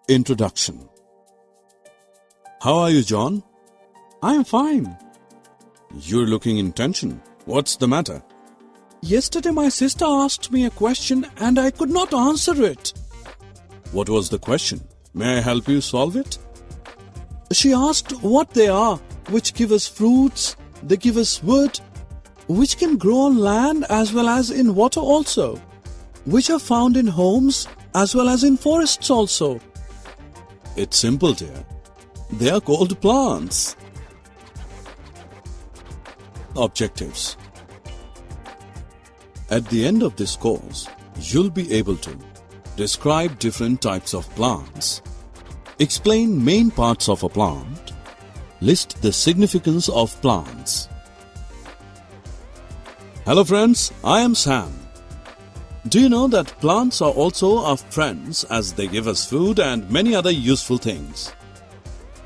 Introduction. How are you, John? I am fine. You're looking in tension. What's the matter? Yesterday my sister asked me a question and I could not answer it. What was the question? May I help you solve it? She asked what they are, which give us fruits, they give us wood, which can grow on land as well as in water also, which are found in homes as well as in forests also. It's simple, dear. They are called plants. Objectives. At the end of this course, you'll be able to describe different types of plants, explain main parts of a plant, list the significance of plants. Hello friends, I am Sam. Do you know that plants are also our friends as they give us food and many other useful things?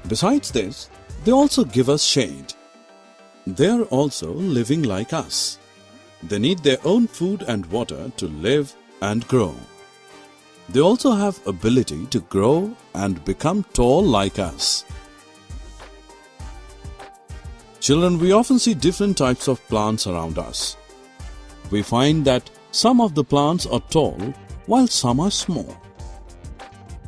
Besides this, they also give us shade. They are also living like us. They need their own food and water to live and grow. They also have ability to grow and become tall like us. Children, we often see different types of plants around us. We find that some of the plants are tall while some are small.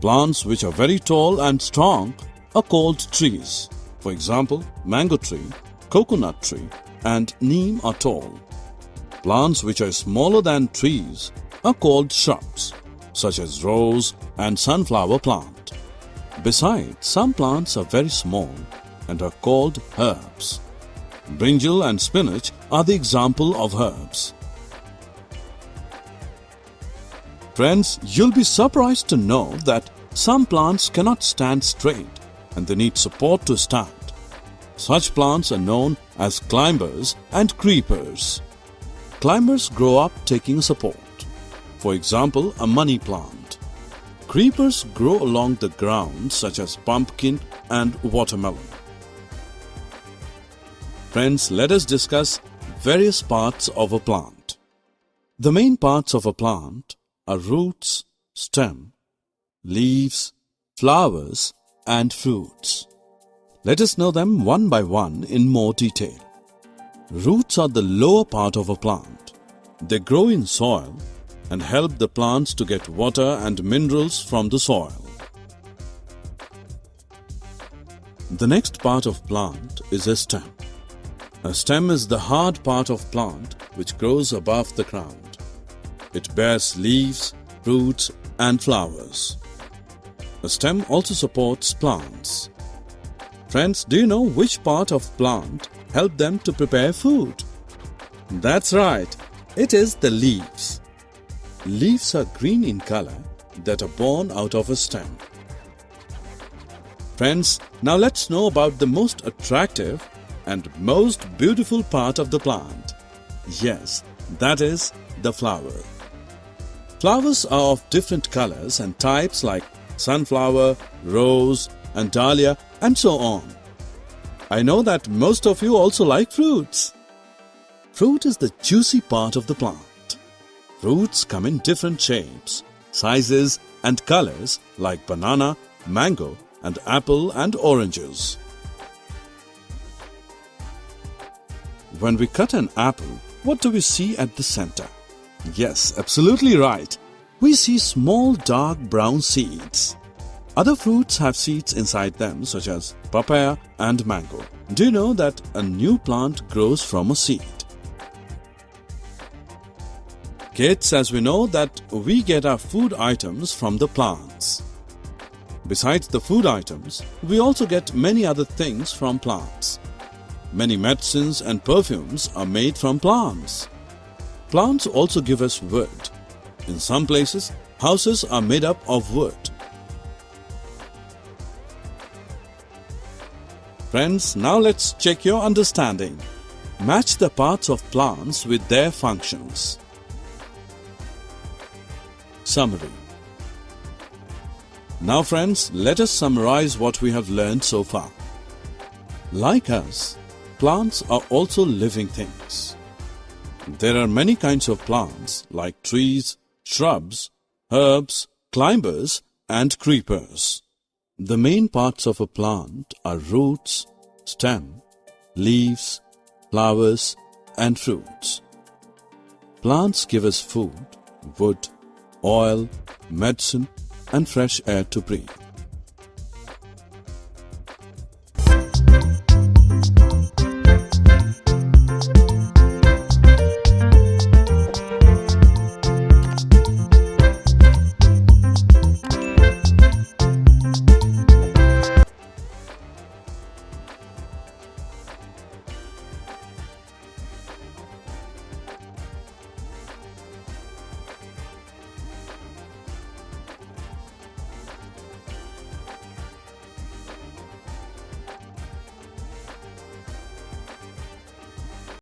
Plants which are very tall and strong are called trees. For example, mango tree, coconut tree and neem are tall. Plants which are smaller than trees are called shrubs, such as rose and sunflower plant. Besides, some plants are very small and are called herbs. Brinjal and spinach are the example of herbs. Friends, you'll be surprised to know that some plants cannot stand straight and they need support to stand. Such plants are known as climbers and creepers. Climbers grow up taking support. For example, a money plant. Creepers grow along the ground such as pumpkin and watermelon. Friends, let us discuss various parts of a plant. The main parts of a plant are roots, stem, leaves, flowers and fruits. Let us know them one by one in more detail. Roots are the lower part of a plant. They grow in soil and help the plants to get water and minerals from the soil. The next part of plant is a stem. A stem is the hard part of plant which grows above the ground. It bears leaves, fruits and flowers. A stem also supports plants. Friends, do you know which part of plant help them to prepare food? That's right, it is the leaves. Leaves are green in color that are born out of a stem. Friends, now let's know about the most attractive and most beautiful part of the plant. Yes, that is the flower. Flowers are of different colors and types like sunflower, rose and dahlia and so on. I know that most of you also like fruits. Fruit is the juicy part of the plant. Fruits come in different shapes, sizes and colors like banana, mango and apple and oranges. When we cut an apple, what do we see at the center? Yes, absolutely right. We see small dark brown seeds. Other fruits have seeds inside them such as papaya and mango. Do you know that a new plant grows from a seed? Kids, as we know that we get our food items from the plants. Besides the food items, we also get many other things from plants. Many medicines and perfumes are made from plants. Plants also give us wood. In some places, houses are made up of wood. Friends, now let's check your understanding. Match the parts of plants with their functions. Summary. Now friends, let us summarize what we have learned so far. Like us, plants are also living things. There are many kinds of plants like trees, shrubs, herbs, climbers and creepers. The main parts of a plant are roots, stem, leaves, flowers, and fruits. Plants give us food, wood, oil, medicine, and fresh air to breathe.